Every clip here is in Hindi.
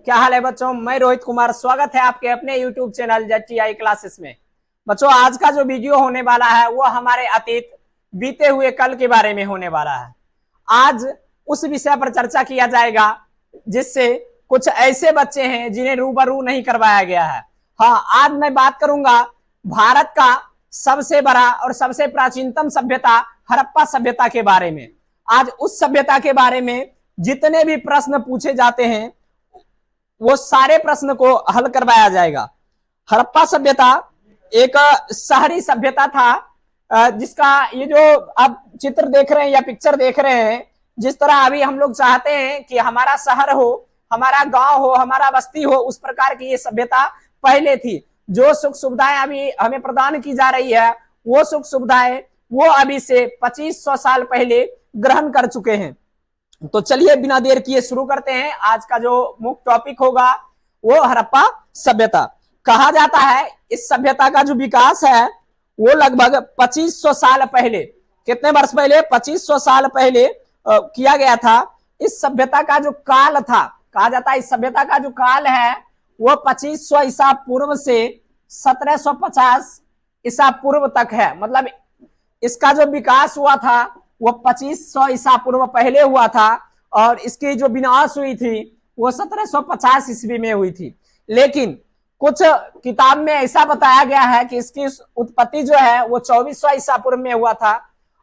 क्या हाल है बच्चों। मैं रोहित कुमार, स्वागत है आपके अपने YouTube चैनल ZTI क्लासेस में। बच्चों, आज का जो वीडियो होने वाला है वो हमारे अतीत बीते हुए कल के बारे में होने वाला है। आज उस विषय पर चर्चा किया जाएगा जिससे कुछ ऐसे बच्चे हैं जिन्हें रूबरू नहीं करवाया गया है। हाँ, आज मैं बात करूंगा भारत का सबसे बड़ा और सबसे प्राचीनतम सभ्यता हड़प्पा सभ्यता के बारे में। आज उस सभ्यता के बारे में जितने भी प्रश्न पूछे जाते हैं वो सारे प्रश्न को हल करवाया जाएगा। हड़प्पा सभ्यता एक शहरी सभ्यता था जिसका ये जो आप चित्र देख रहे हैं या पिक्चर देख रहे हैं, जिस तरह अभी हम लोग चाहते हैं कि हमारा शहर हो, हमारा गांव हो, हमारा बस्ती हो, उस प्रकार की ये सभ्यता पहले थी। जो सुख सुविधाएं अभी हमें प्रदान की जा रही है वो सुख सुविधाएं वो अभी से 2500 साल पहले ग्रहण कर चुके हैं। तो चलिए बिना देर किए शुरू करते हैं। आज का जो मुख्य टॉपिक होगा वो हड़प्पा सभ्यता। कहा जाता है इस सभ्यता का जो विकास है वो लगभग 2500 साल पहले, कितने वर्ष पहले, 2500 साल पहले किया गया था। इस सभ्यता का जो काल था, कहा जाता है इस सभ्यता का जो काल है वो 2500 ईसा पूर्व से 1750 ईसा पूर्व तक है। मतलब इसका जो विकास हुआ था वो 2500 ईसा पूर्व पहले हुआ था और इसकी जो विनाश हुई थी वो 1750 ईस्वी में हुई थी। लेकिन कुछ किताब में ऐसा बताया गया है कि इसकी उत्पत्ति जो है वो 2400 ईसा पूर्व में हुआ था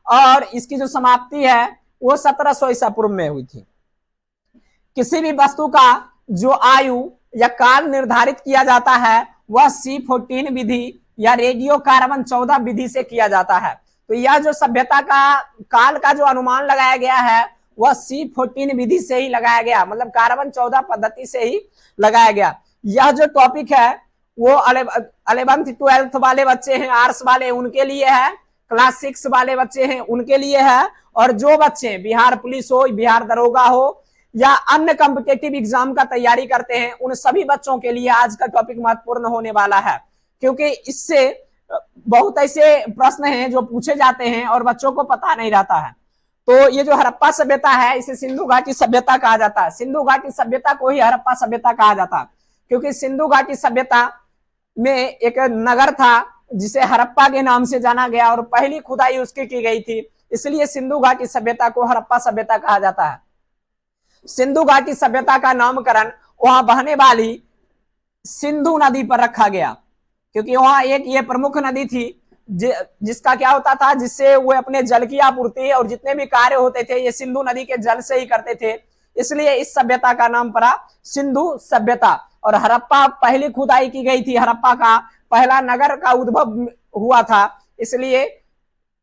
और इसकी जो समाप्ति है वो 1700 ईसा पूर्व में हुई थी। किसी भी वस्तु का जो आयु या काल निर्धारित किया जाता है वह C14 विधि या रेडियो कार्बन 14 विधि से किया जाता है। तो यह जो सभ्यता का काल का जो अनुमान लगाया गया है वह C14 विधि से ही लगाया गया, मतलब कार्बन 14 पद्धति से ही लगाया गया। यह जो टॉपिक है वो 11th 12th वाले बच्चे हैं, आर्ट्स वाले, उनके लिए है। क्लास 6 वाले बच्चे हैं उनके लिए है। और जो बच्चे बिहार पुलिस हो, बिहार दरोगा हो या अन्य कॉम्पिटिटिव एग्जाम का तैयारी करते हैं उन सभी बच्चों के लिए आज का टॉपिक महत्वपूर्ण होने वाला है, क्योंकि इससे बहुत ऐसे प्रश्न हैं जो पूछे जाते हैं और बच्चों को पता नहीं रहता है। तो ये जो हड़प्पा सभ्यता है इसे सिंधु घाटी सभ्यता कहा जाता है। सिंधु घाटी सभ्यता को ही हड़प्पा सभ्यता कहा जाता है क्योंकि सिंधु घाटी सभ्यता में एक नगर था जिसे हड़प्पा के नाम से जाना गया और पहली खुदाई उसकी की गई थी, इसलिए सिंधु घाटी सभ्यता को हड़प्पा सभ्यता कहा जाता है। सिंधु घाटी सभ्यता का नामकरण वहां बहने वाली सिंधु नदी पर रखा गया क्योंकि वहां एक ये प्रमुख नदी थी जिसका क्या होता था, जिससे वो अपने जल की आपूर्ति और जितने भी कार्य होते थे ये सिंधु नदी के जल से ही करते थे, इसलिए इस सभ्यता का नाम पड़ा सिंधु सभ्यता। और हड़प्पा पहली खुदाई की गई थी, हड़प्पा का पहला नगर का उद्भव हुआ था, इसलिए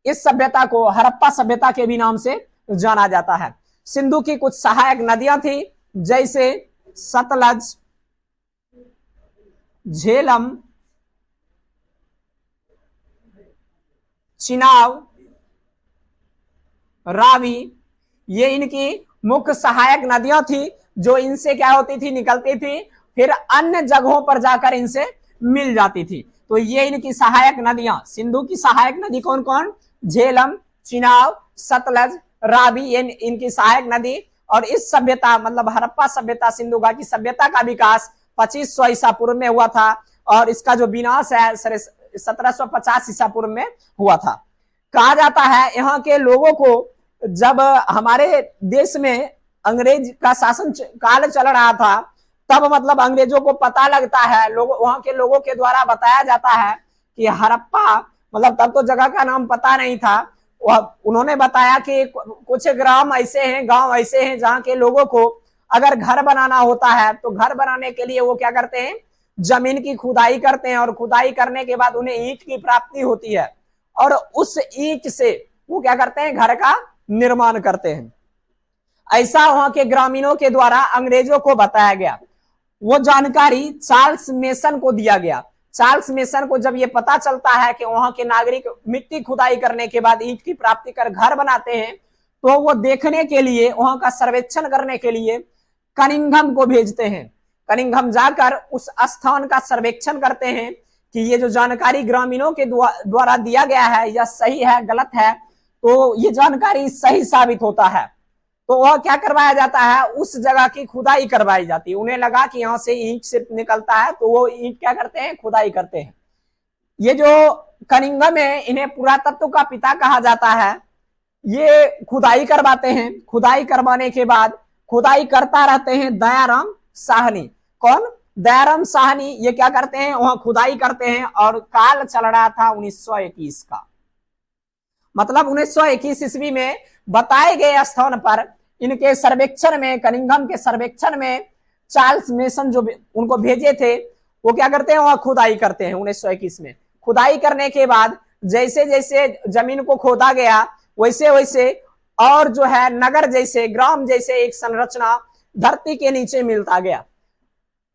इस सभ्यता को हड़प्पा सभ्यता के भी नाम से जाना जाता है। सिंधु की कुछ सहायक नदियां थी जैसे सतलज, झेलम, चिनाब, रावी, ये इनकी मुख्य सहायक नदियां थी जो इनसे क्या होती थी, निकलती थी, फिर अन्य जगहों पर जाकर इनसे मिल जाती थी। तो ये इनकी सहायक नदियां, सिंधु की सहायक नदी कौन कौन, झेलम, चिनाब, सतलज, रावी, ये इनकी सहायक नदी। और इस सभ्यता मतलब हड़प्पा सभ्यता, सिंधु घाटी सभ्यता का विकास 2500 ईसा पूर्व में हुआ था और इसका जो विनाश है 1750 ईसा पूर्व में हुआ था। कहा जाता है यहाँ के लोगों को जब हमारे देश में अंग्रेज का शासन काल चल रहा था तब मतलब अंग्रेजों को पता लगता है, लोग वहां के लोगों के द्वारा बताया जाता है कि हड़प्पा, मतलब तब तो जगह का नाम पता नहीं था, उन्होंने बताया कि कुछ ग्राम ऐसे हैं, गांव ऐसे हैं जहाँ के लोगों को अगर घर बनाना होता है तो घर बनाने के लिए वो क्या करते हैं, जमीन की खुदाई करते हैं और खुदाई करने के बाद उन्हें ईंट की प्राप्ति होती है और उस ईंट से वो क्या करते हैं, घर का निर्माण करते हैं। ऐसा वहां के ग्रामीणों के द्वारा अंग्रेजों को बताया गया। वो जानकारी चार्ल्स मेसन को दिया गया। चार्ल्स मेसन को जब ये पता चलता है कि वहां के नागरिक मिट्टी खुदाई करने के बाद ईंट की प्राप्ति कर घर बनाते हैं तो वो देखने के लिए, वहां का सर्वेक्षण करने के लिए कनिंघम को भेजते हैं। कनिंघम जाकर उस स्थान का सर्वेक्षण करते हैं कि ये जो जानकारी ग्रामीणों के द्वारा दिया गया है यह सही है, गलत है। तो ये जानकारी सही साबित होता है तो वह क्या करवाया जाता है, उस जगह की खुदाई करवाई जाती है। उन्हें लगा कि यहाँ से ईंट सिर्फ निकलता है, तो वो ईंट क्या करते हैं, खुदाई करते हैं। ये जो कनिंघम है, इन्हें पुरातत्व का पिता कहा जाता है। ये खुदाई करवाते हैं। खुदाई करवाने के बाद खुदाई करता रहते हैं दयाराम साहनी। कौन? दयाराम साहनी। ये क्या करते हैं, वहां खुदाई करते हैं, और काल चल रहा था 1921 का। मतलब 1921 ईस्वी में बताए गए स्थान पर इनके सर्वेक्षण में, कनिंघम के सर्वेक्षण में चार्ल्स मेसन जो उनको भेजे थे, वो क्या करते हैं, वहां खुदाई करते हैं 1921 में। खुदाई करने के बाद जैसे जैसे जमीन को खोदा गया, वैसे वैसे और जो है नगर जैसे, ग्राम जैसे एक संरचना धरती के नीचे मिलता गया।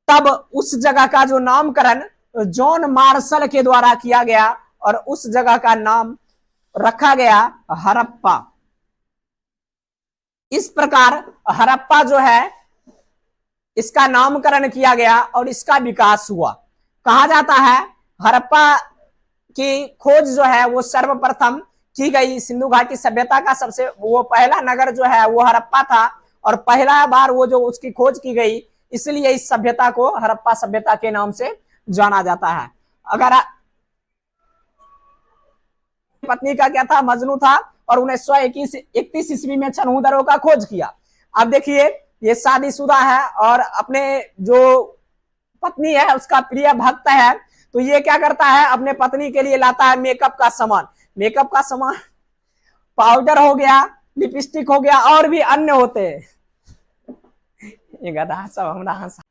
तब उस जगह का जो नामकरण जॉन मार्शल के द्वारा किया गया, और उस जगह का नाम रखा गया हड़प्पा। इस प्रकार हड़प्पा जो है, इसका नामकरण किया गया और इसका विकास हुआ। कहा जाता है हड़प्पा की खोज जो है वो सर्वप्रथम की गई सिंधु घाटी सभ्यता का सबसे वो पहला नगर जो है वो हड़प्पा था, और पहला बार वो जो उसकी खोज की गई, इसलिए इस सभ्यता को हड़प्पा सभ्यता के नाम से जाना जाता है। अगर पत्नी का क्या था, मजनू था, और 1931 ईस्वी में चनहूदरों का खोज किया। अब देखिए, ये शादीशुदा है और अपने जो पत्नी है उसका प्रिय भक्त है, तो ये क्या करता है, अपने पत्नी के लिए लाता है मेकअप का सामान। मेकअप का सामान, पाउडर हो गया, लिपस्टिक हो गया, और भी अन्य होते हैं। ये गधा सब हमरा हंसा।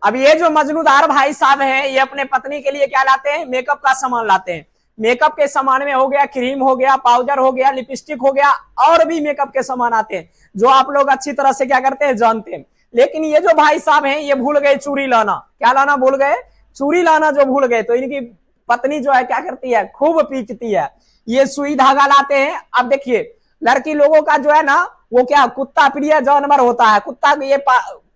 अब ये जो मजनूदार भाई साहब हैं, ये अपने पत्नी के लिए क्या लाते हैं, मेकअप का सामान लाते हैं। मेकअप के सामान में हो गया क्रीम, हो गया पाउडर, हो गया लिपस्टिक, हो गया और भी मेकअप के सामान आते हैं, जो आप लोग अच्छी तरह से क्या करते हैं, जानते हैं। लेकिन ये जो भाई साहब हैं, ये भूल गए चूड़ी लाना। क्या लाना भूल गए? चूड़ी लाना जो भूल गए। तो इनकी पत्नी जो है क्या करती है, खूब पीटती है। ये सुई धागा लाते हैं। अब देखिए, लड़की लोगों का जो है ना, वो क्या कुत्ता प्रिय जानवर होता है। कुत्ता को ये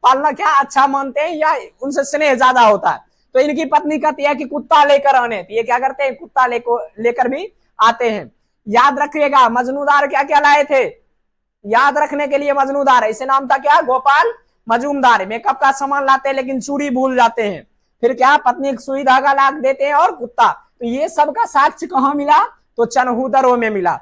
पालना क्या अच्छा मानते हैं, या उनसे स्नेह ज्यादा होता है। तो इनकी पत्नी कहती है कि कुत्ता लेकर आने, तो ये क्या करते हैं, कुत्ता लेकर भी आते हैं। याद रखिएगा, मजनूदार क्या क्या लाए थे, याद रखने के लिए मजनूदार, इसे नाम था क्या, गोपाल मजूमदार। मेकअप का सामान लाते हैं लेकिन चूड़ी भूल जाते हैं। फिर क्या, पत्नी सुई धागा ला देते हैं और कुत्ता। तो ये सब का साक्ष्य कहाँ मिला, तो चनहूदरों में मिला।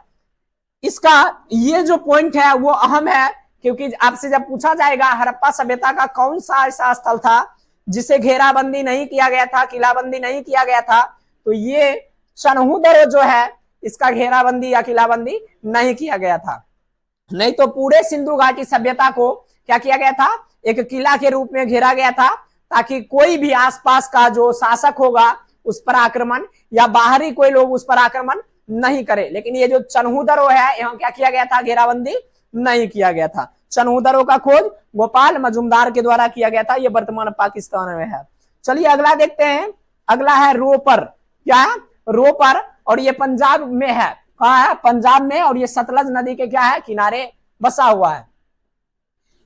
इसका ये जो पॉइंट है वो अहम है, क्योंकि आपसे जब पूछा जाएगा हड़प्पा सभ्यता का कौन सा ऐसा स्थल था जिसे घेराबंदी नहीं किया गया था, किलाबंदी नहीं किया गया था, तो ये चनहूदर जो है, इसका घेराबंदी या किलाबंदी नहीं किया गया था। नहीं तो पूरे सिंधु घाटी सभ्यता को क्या किया गया था, एक किला के रूप में घेरा गया था, ताकि कोई भी आसपास का जो शासक होगा उस पर आक्रमण, या बाहरी कोई लोग उस पर आक्रमण नहीं करे। लेकिन ये जो चनहूदरों है, यहाँ क्या किया गया था, घेराबंदी नहीं किया गया था। चनहूदरों का खोज गोपाल मजूमदार के द्वारा किया गया था। ये वर्तमान पाकिस्तान में है। चलिए अगला देखते हैं। अगला है रोपर। क्या है, रोपर, और ये पंजाब में है। कहाँ है, पंजाब में, और ये सतलज नदी के क्या है, किनारे बसा हुआ है।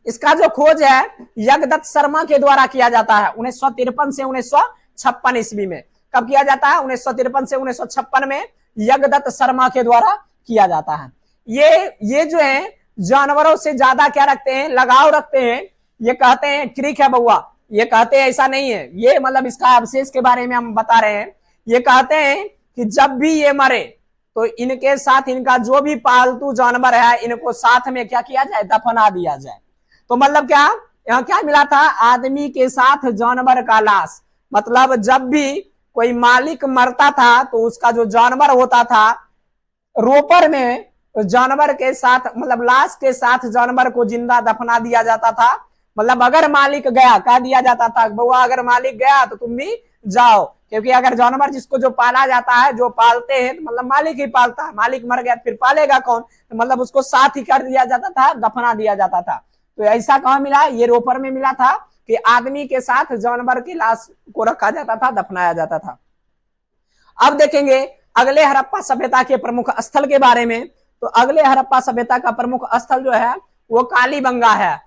इसका जो खोज है यज्ञदत्त शर्मा के द्वारा किया जाता है 1953 से 1956 ईस्वी में। कब किया जाता है, 1953 से 1956 में यज्ञदत्त शर्मा के द्वारा किया जाता है। ये जो है जानवरों से ज्यादा क्या रखते हैं, लगाव रखते हैं। ये कहते हैं ठीक है बउआ, ये कहते हैं ऐसा नहीं है, ये मतलब इसका अवशेष के बारे में हम बता रहे हैं। ये कहते हैं कि जब भी ये मरे तो इनके साथ इनका जो भी पालतू जानवर है, इनको साथ में क्या किया जाए, दफना दिया जाए। तो मतलब क्या, यहाँ क्या मिला था, आदमी के साथ जानवर का लाश। मतलब जब भी कोई मालिक मरता था तो उसका जो जानवर होता था, रोपर में जानवर के साथ, मतलब लाश के साथ जानवर को जिंदा दफना दिया जाता था। मतलब अगर मालिक गया, कह दिया जाता था बउआ अगर मालिक गया तो तुम भी जाओ, क्योंकि अगर जानवर जिसको जो पाला जाता है, जो पालते हैं, तो मतलब मालिक ही पालता है। मालिक मर गया फिर पालेगा कौन, तो मतलब उसको साथ ही कर दिया जाता था, दफना दिया जाता था। तो ऐसा कहाँ मिला, ये रोपर में मिला था कि आदमी के साथ जानवर की लाश को रखा जाता था, दफनाया जाता था। अब देखेंगे अगले हड़प्पा सभ्यता के प्रमुख स्थल के बारे में। तो अगले हड़प्पा सभ्यता का प्रमुख स्थल जो है वो कालीबंगा है।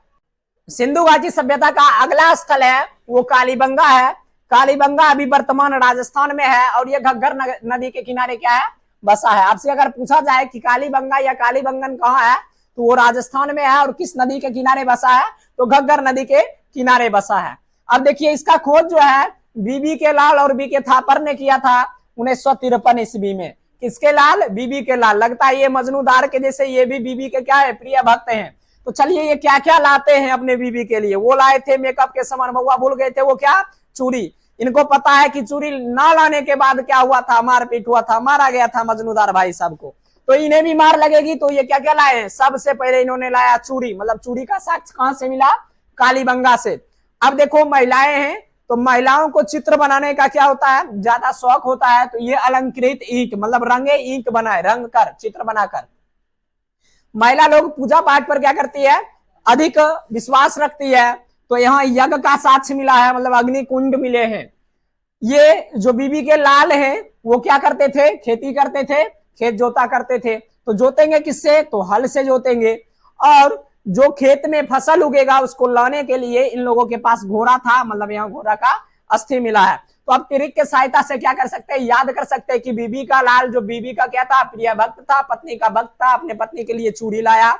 सिंधु घाटी सभ्यता का अगला स्थल है वो कालीबंगा है। कालीबंगा अभी वर्तमान राजस्थान में है, और ये घग्गर नदी के किनारे क्या है, बसा है। आपसे अगर पूछा जाए कि कालीबंगा या कालीबंगन कहाँ है, तो वो राजस्थान में है और किस नदी के किनारे बसा है, तो घग्गर नदी के किनारे बसा है। अब देखिए इसका खोज जो है बीबी के लाल और बी के थापर ने किया था 1953 ईस्वी में। किसके लाल? बीबी के लाल। लगता है ये मजनूदार के जैसे ये भी बीबी के क्या है, प्रिय भक्त हैं। तो चलिए ये क्या क्या लाते हैं अपने बीबी के लिए। वो लाए थे मेकअप के सामान, बउआ भूल गए थे, वो क्या? चूड़ी। इनको पता है कि चूड़ी ना लाने के बाद क्या हुआ था, मारपीट हुआ था, मारा गया था मजनूदार भाई साहब को। तो इन्हें भी मार लगेगी, तो ये क्या क्या लाए हैं? सबसे पहले इन्होंने लाया चूड़ी। मतलब चूड़ी का साक्ष्य कहां से मिला? कालीबंगा से। अब देखो महिलाएं हैं, तो महिलाओं को चित्र बनाने का क्या होता है, ज्यादा शौक होता है। तो ये अलंकृत ईंट, मतलब रंगे ईंट बनाए, रंग कर, चित्र बनाकर। महिला लोग पूजा पाठ पर क्या करती है, अधिक विश्वास रखती है। तो यहाँ यज्ञ का साक्ष्य मिला है, मतलब अग्नि कुंड मिले हैं। ये जो बीबी के लाल हैं वो क्या करते थे, खेती करते थे, खेत जोता करते थे। तो जोतेंगे किससे? तो हल से जोतेंगे। और जो खेत में फसल उगेगा उसको लाने के लिए इन लोगों के पास घोड़ा था, मतलब यहाँ घोड़ा का अस्थि मिला है। तो अब त्रिक के सहायता से क्या कर सकते हैं, याद कर सकते हैं कि बीबी का लाल, जो बीबी का क्या था, प्रिय भक्त था, पत्नी का भक्त था, अपने पत्नी के लिए चूड़ी लाया,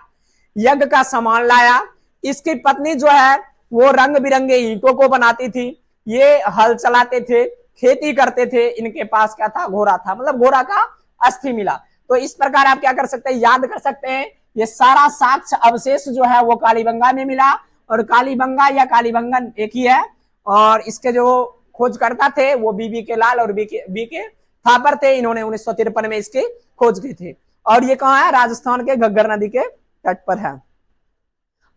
यज्ञ का सामान लाया। इसकी पत्नी जो है वो रंग बिरंगे ईंटों को बनाती थी, ये हल चलाते थे, खेती करते थे। इनके पास क्या था, घोड़ा था, मतलब घोड़ा का अस्थि मिला। तो इस प्रकार आप क्या कर सकते हैं, याद कर सकते हैं। ये सारा साक्ष्य अवशेष जो है वो कालीबंगा में मिला, और कालीबंगा या कालीबंगन एक ही है। और इसके जो खोजकर्ता थे वो बीबी के लाल और बी के थापर थे। इन्होंने 1953 में इसकी खोज की थी। और ये कहाँ है? राजस्थान के घग्गर नदी के तट पर है।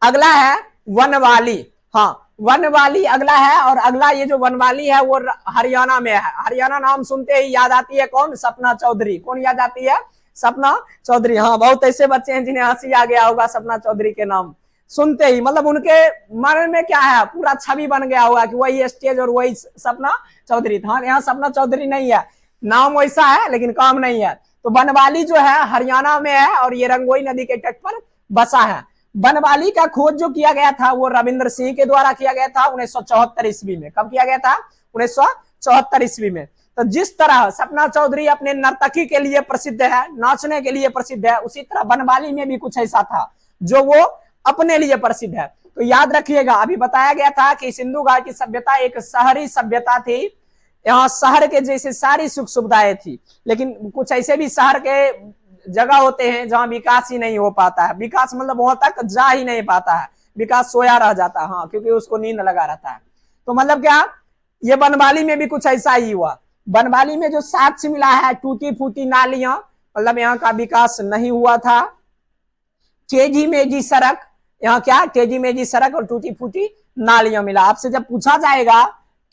अगला है वनवाली। हाँ, वनवाली अगला है। और अगला ये जो वनवाली है वो हरियाणा में है। हरियाणा नाम सुनते ही याद आती है कौन? सपना चौधरी। कौन याद आती है? सपना चौधरी। हाँ, बहुत ऐसे बच्चे हैं जिन्हें हंसी आ गया होगा सपना चौधरी के नाम सुनते ही, मतलब उनके मन में क्या है, पूरा छवि बन गया होगा कि वही स्टेज और वही सपना चौधरी था। यहाँ सपना चौधरी नहीं है, नाम वैसा है लेकिन काम नहीं है। तो बनवाली जो है हरियाणा में है और ये रंगोई नदी के तट पर बसा है। बनवाली का खोज जो किया गया था वो रविंद्र सिंह के द्वारा किया गया था 1974 ईस्वी में। कब किया गया था? 1974 ईस्वी में। तो जिस तरह सपना चौधरी अपने नर्तकी के लिए प्रसिद्ध है, नाचने के लिए प्रसिद्ध है, उसी तरह बनवाली में भी कुछ ऐसा था जो वो अपने लिए प्रसिद्ध है। तो याद रखिएगा, अभी बताया गया था कि सिंधु घाटी सभ्यता एक शहरी सभ्यता थी। यहाँ शहर के जैसे सारी सुख सुविधाएं थी, लेकिन कुछ ऐसे भी शहर के जगह होते हैं जहां विकास ही नहीं हो पाता है। विकास मतलब वहां तक जा ही नहीं पाता है, विकास सोया रह जाता है। हाँ, क्योंकि उसको नींद लगा रहता है। तो मतलब क्या, ये बनवाली में भी कुछ ऐसा ही हुआ। बनवाली में जो साक्ष्य मिला है, टूटी फूटी नालियां, मतलब यहाँ का विकास नहीं हुआ था। तेजी मेजी सड़क, यहाँ क्या, तेजी मेजी सड़क और टूटी फूटी नालियां मिला। आपसे जब पूछा जाएगा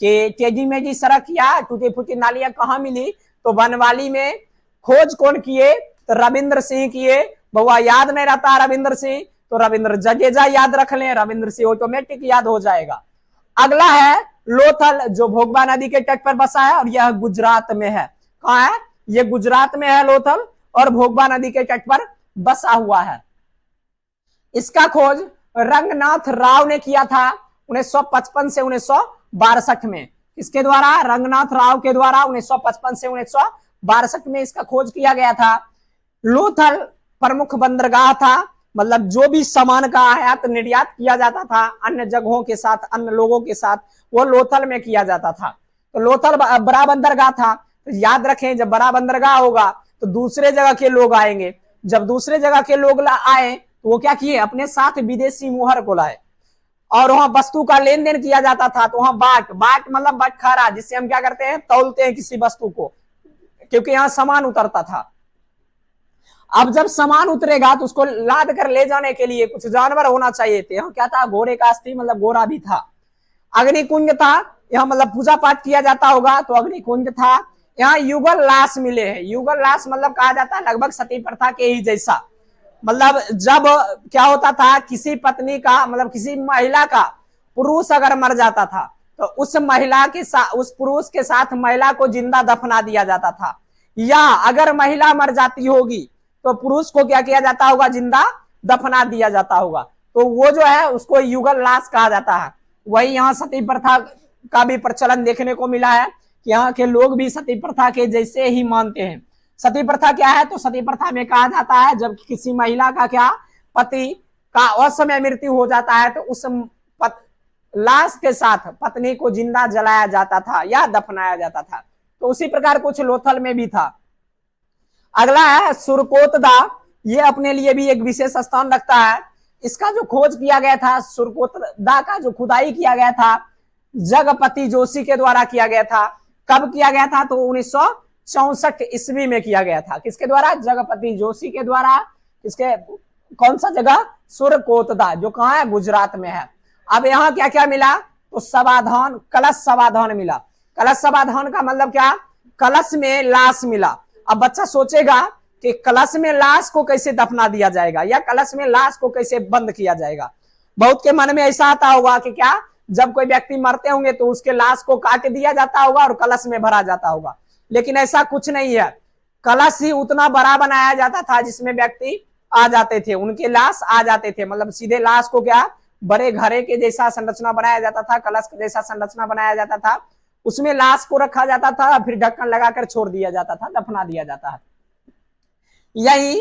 कि तेजी मेजी सड़क या टूटी फूटी नालियां कहाँ मिली, तो बनवाली में। खोज कौन किए? तो रविंद्र सिंह किए। बउआ याद नहीं रहता रविंद्र सिंह, तो रविंद्र जडेजा याद रख लें, रविंद्र सिंह ऑटोमेटिक याद हो जाएगा। अगला है लोथल, जो भोगबा नदी के तट पर बसा है और यह गुजरात में है। कहाँ है? ये गुजरात में है लोथल, और भोगबा नदी के तट पर बसा हुआ है। इसका खोज रंगनाथ राव ने किया था 1955 से 1962 में। किसके द्वारा? रंगनाथ राव के द्वारा 1955 से 1962 में इसका खोज किया गया था। लोथल प्रमुख बंदरगाह था, मतलब जो भी सामान का आयात निर्यात किया जाता था अन्य जगहों के साथ, अन्य लोगों के साथ, वो लोथल में किया जाता था। तो लोथल बड़ा बंदरगाह था। तो याद रखें, जब बड़ा बंदरगाह होगा तो दूसरे जगह के लोग आएंगे। जब दूसरे जगह के लोग आए तो वो क्या किए, अपने साथ विदेशी मुहर को लाए, और वहां वस्तु का लेन देन किया जाता था। तो वहां बाट मतलब बटखारा, जिससे हम क्या करते हैं, तौलते हैं किसी वस्तु को, क्योंकि यहाँ सामान उतरता था। अब जब सामान उतरेगा तो उसको लाद कर ले जाने के लिए कुछ जानवर होना चाहिए थे। यहाँ क्या था? घोड़े का अस्थि, मतलब घोड़ा भी था। अग्निकुंज था, यहाँ मतलब पूजा पाठ किया जाता होगा, तो अग्निकुंज था। यहाँ युगल लाश मिले हैं। युगल लाश मतलब कहा जाता है लगभग सती प्रथा के ही जैसा। मतलब जब क्या होता था, किसी पत्नी का, मतलब किसी महिला का पुरुष अगर मर जाता था तो उस महिला के साथ, उस पुरुष के साथ महिला को जिंदा दफना दिया जाता था। या अगर महिला मर जाती होगी तो पुरुष को क्या किया जाता होगा, जिंदा दफना दिया जाता होगा। तो वो जो है उसको युगल लाश कहा जाता है। वही यहाँ सती प्रथा का भी प्रचलन देखने को मिला है कि यहाँ के लोग भी सती प्रथा के जैसे ही मानते हैं। सती प्रथा क्या है? तो सती प्रथा में कहा जाता है जब किसी महिला का क्या पति का असमय मृत्यु हो जाता है तो उस लाश के साथ पत्नी को जिंदा जलाया जाता था या दफनाया जाता था। तो उसी प्रकार कुछ लोथल में भी था। अगला है सुरकोतदा, ये अपने लिए भी एक विशेष स्थान रखता है। इसका जो खोज किया गया था, सुरकोतदा का जो खुदाई किया गया था जगपति जोशी के द्वारा किया गया था। कब किया गया था? तो 1964 ईस्वी में किया गया था। किसके द्वारा? जगपति जोशी के द्वारा। किसके, कौन सा जगह? सुरकोतदा, जो कहाँ है? गुजरात में है। अब यहाँ क्या क्या मिला? तो समाधान, कलश समाधान मिला। कलश समाधान का मतलब क्या? कलश में लाश मिला। अब बच्चा सोचेगा कि कलश में लाश को कैसे दफना दिया जाएगा या कलश में लाश को कैसे बंद किया जाएगा। बहुत के मन में ऐसा आता होगा कि क्या जब कोई व्यक्ति मरते होंगे तो उसके लाश को काट दिया जाता होगा और कलश में भरा जाता होगा, लेकिन ऐसा कुछ नहीं है। कलश ही उतना बड़ा बनाया जाता था जिसमें व्यक्ति आ जाते थे, उनके लाश आ जाते थे। मतलब सीधे लाश को क्या बड़े घरे के जैसा संरचना बनाया जाता था, कलश के जैसा संरचना बनाया जाता था, उसमें लाश को रखा जाता था, फिर ढक्कन लगाकर छोड़ दिया जाता था, दफना दिया जाता है। यही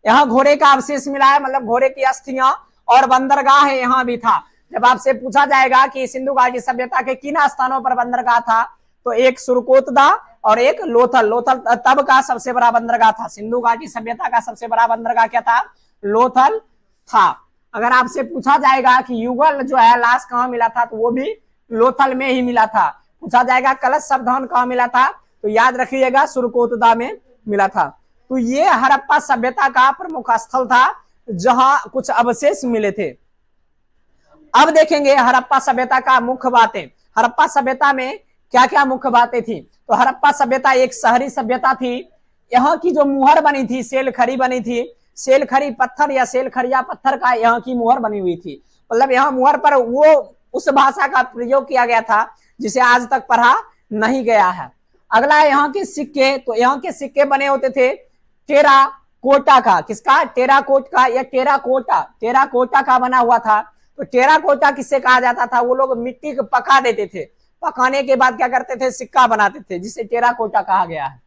यहाँ घोड़े का अवशेष मिला है, मतलब घोड़े की अस्थियां और बंदरगाह है यहाँ भी था। जब आपसे पूछा जाएगा कि सिंधु घाटी सभ्यता के किन स्थानों पर बंदरगाह था, तो एक सुरकोतदा और एक लोथल। लोथल तब का सबसे बड़ा बंदरगाह था। सिंधु घाटी सभ्यता का सबसे बड़ा बंदरगाह क्या था? लोथल था। अगर आपसे पूछा जाएगा कि युगल जो है लाश कहाँ मिला था, तो वो भी लोथल में ही मिला था। पूछा जाएगा कलश समाधान कहाँ मिला था, तो याद रखिएगा सुरकोतदा में मिला था। तो ये हड़प्पा सभ्यता का प्रमुख स्थल था जहां कुछ अवशेष मिले थे। अब देखेंगे हड़प्पा सभ्यता का मुख्य बातें। हड़प्पा सभ्यता में क्या क्या मुख्य बातें थी? तो हड़प्पा सभ्यता एक शहरी सभ्यता थी। यहाँ की जो मुहर बनी थी, सेलखड़ी बनी थी, सेलखड़ी पत्थर या सेलखड़िया पत्थर का यहाँ की मुहर बनी हुई थी। मतलब यहाँ मुहर पर वो उस भाषा का प्रयोग किया गया था जिसे आज तक पढ़ा नहीं गया है। अगला है यहाँ के सिक्के। तो यहाँ के सिक्के बने होते थे टेराकोटा का। किसका? टेराकोट का या टेराकोटा का बना हुआ था। तो टेराकोटा किससे कहा जाता था? वो लोग मिट्टी को पका देते थे, पकाने के बाद क्या करते थे? सिक्का बनाते थे, जिसे टेराकोटा कहा गया है।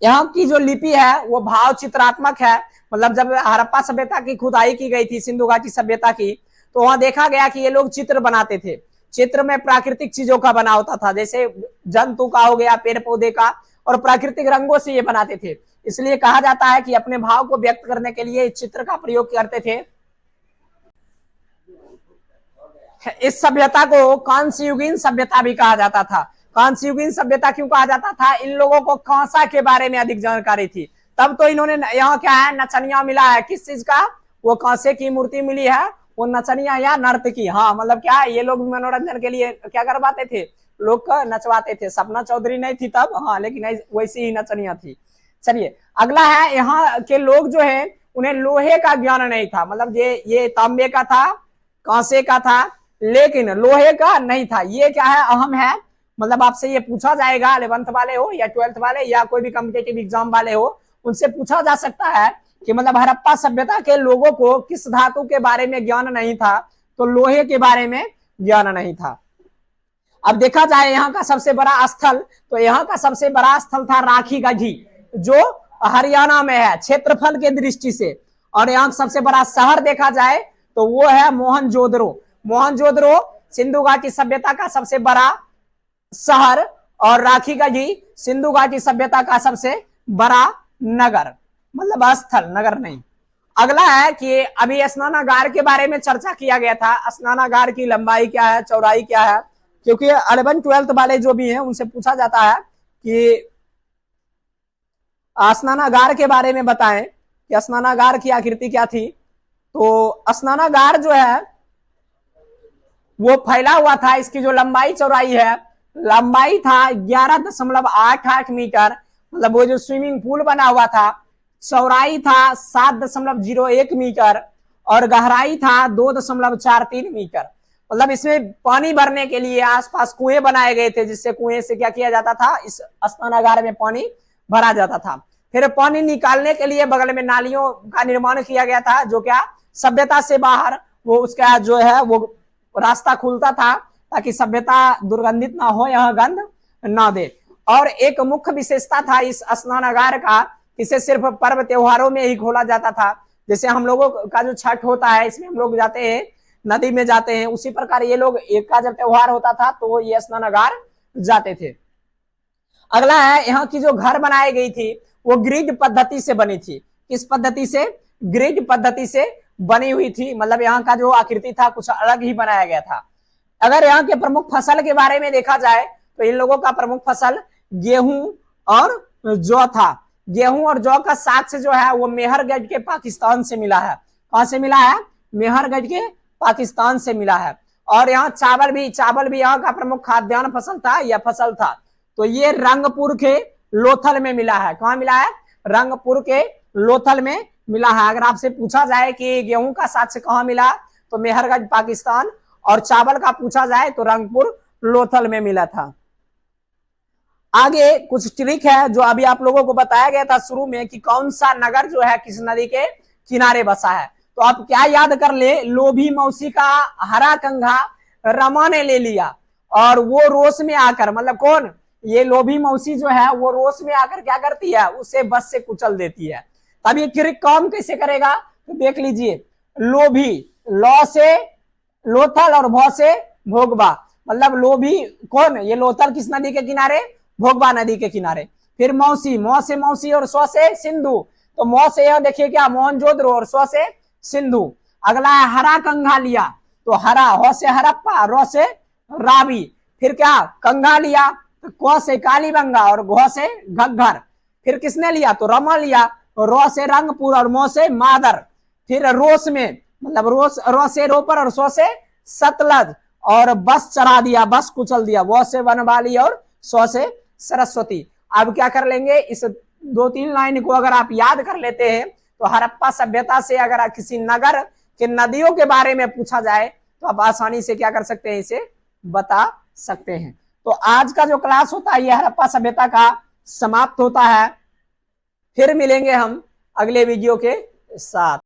यहाँ की जो लिपि है वो भाव चित्रात्मक है। मतलब जब हड़प्पा सभ्यता की खुदाई की गई थी, सिंधु घाटी सभ्यता की, तो वहां देखा गया कि ये लोग चित्र बनाते थे। चित्र में प्राकृतिक चीजों का बना होता था, जैसे जंतु का हो गया, पेड़ पौधे का, और प्राकृतिक रंगों से ये बनाते थे। इसलिए कहा जाता है कि अपने भाव को व्यक्त करने के लिए चित्र का प्रयोग करते थे। इस सभ्यता को कांस्ययुगीन सभ्यता भी कहा जाता था। कांस्ययुगीन सभ्यता क्यों कहा जाता था? इन लोगों को कांसा के बारे में अधिक जानकारी थी। तब तो इन्होंने यहाँ क्या है, नचनिया मिला है। किस चीज का? वो कांसे की मूर्ति मिली है, वो नचनिया या नर्तकी। हाँ, मतलब क्या ये लोग मनोरंजन के लिए क्या करवाते थे? लोग का नचवाते थे। सपना चौधरी नहीं थी तब, हाँ, लेकिन वैसी ही नचनिया थी। चलिए अगला है, यहाँ के लोग जो है उन्हें लोहे का ज्ञान नहीं था। मतलब ये तांबे का था, कांसे का था, लेकिन लोहे का नहीं था। ये क्या है? अहम है। मतलब आपसे ये पूछा जाएगा, 11th वाले हो या 12th वाले या कोई भी कॉम्पिटेटिव एग्जाम वाले हो, उनसे पूछा जा सकता है कि मतलब हड़प्पा सभ्यता के लोगों को किस धातु के बारे में ज्ञान नहीं था? तो लोहे के बारे में ज्ञान नहीं था। अब देखा जाए यहाँ का सबसे बड़ा स्थल, तो यहाँ का सबसे बड़ा स्थल था राखी गढ़ी, जो हरियाणा में है क्षेत्रफल के दृष्टि से। और यहाँ सबसे बड़ा शहर देखा जाए तो वो है मोहनजोदड़ो। मोहनजोदड़ो सिंधु घाटी सभ्यता का सबसे बड़ा शहर और राखी गढ़ी सिंधु घाटी सभ्यता का सबसे बड़ा नगर, मतलब स्थल, नगर नहीं। अगला है कि अभी स्नानागार के बारे में चर्चा किया गया था। स्नानागार की लंबाई क्या है, चौड़ाई क्या है? क्योंकि 11th 12th वाले जो भी हैं उनसे पूछा जाता है कि स्नानागार के बारे में बताएं कि स्नानागार की आकृति क्या थी। तो स्नानागार जो है वो फैला हुआ था। इसकी जो लंबाई चौड़ाई है, लंबाई था 11.88 मीटर, मतलब वो जो स्विमिंग पूल बना हुआ था। चौड़ाई था 7.01 मीटर और गहराई था 2.43 मीटर। मतलब इसमें पानी भरने के लिए आसपास कुएं बनाए गए थे, जिससे कुएं से क्या किया जाता था? इस स्नानागार में पानी भरा जाता था। फिर पानी निकालने के लिए बगल में नालियों का निर्माण किया गया था, जो क्या सभ्यता से बाहर वो उसका जो है वो रास्ता खुलता था, ताकि सभ्यता दुर्गंधित ना हो, यहाँ गंध ना दे। और एक मुख्य विशेषता था इस स्नानागार का, इसे सिर्फ पर्व त्योहारों में ही खोला जाता था। जैसे हम लोगों का जो छठ होता है, इसमें हम लोग जाते हैं, नदी में जाते हैं, उसी प्रकार ये लोग एक का जब त्योहार होता था तो ये स्नानागार जाते थे। अगला है, यहाँ की जो घर बनाई गई थी वो ग्रिड पद्धति से बनी थी। किस पद्धति से? ग्रिड पद्धति से बनी हुई थी, मतलब यहाँ का जो आकृति था कुछ अलग ही बनाया गया था। अगर यहाँ के प्रमुख फसल के बारे में देखा जाए तो इन लोगों का प्रमुख फसल गेहूं और जौ था। गेहूं और जौ का साक्ष्य जो है वो मेहरगढ़ के पाकिस्तान से मिला है। कहां से मिला है? मेहरगढ़ के पाकिस्तान से मिला है। और यहाँ चावल भी यहाँ का प्रमुख खाद्यान्न फसल था या फसल था। तो ये रंगपुर के लोथल में मिला है। कहां मिला है? रंगपुर के लोथल में मिला है। अगर आपसे पूछा जाए कि गेहूं का साक्ष्य कहां मिला तो मेहरगढ़ पाकिस्तान, और चावल का पूछा जाए तो रंगपुर लोथल में मिला था। आगे कुछ ट्रिक है जो अभी आप लोगों को बताया गया था शुरू में कि कौन सा नगर जो है किस नदी के किनारे बसा है। तो आप क्या याद कर ले, लोभी मौसी का हरा कंघा रमा ने ले लिया और वो रोष में आकर, मतलब कौन? ये लोभी मौसी जो है वो रोष में आकर क्या करती है? उसे बस से कुचल देती है। तब ये ट्रिक काम कैसे करेगा तो देख लीजिए। लोभी, लौ से लोथल और भौ से भोगबा, मतलब लोभी कौन? ये लोथल किस नदी के किनारे? भोगबा नदी के किनारे। फिर मौसी, मौ से मौसी और स्व से सिंधु, तो मौ से यह देखिए क्या मोहनजोदड़ो और स्व से सिंधु। अगला है हरा कंघा लिया, तो हरा, हो से हरप्पा, रो से रावी। फिर क्या? कंघा लिया, तो क से कालीबंगा और घ से घग्घर। फिर किसने लिया? तो रमा लिया, रो से रंगपुर और मो से मादर। फिर रोस में, मतलब रोस, रो से रोपर और सो से सतलज, और बस चढ़ा दिया, बस कुचल दिया, वो से वनवाली और सो से सरस्वती। अब क्या कर लेंगे, इस 2-3 लाइन को अगर आप याद कर लेते हैं तो हड़प्पा सभ्यता से अगर किसी नगर के नदियों के बारे में पूछा जाए तो आप आसानी से क्या कर सकते हैं, इसे बता सकते हैं। तो आज का जो क्लास होता है ये हड़प्पा सभ्यता का समाप्त होता है। फिर मिलेंगे हम अगले वीडियो के साथ।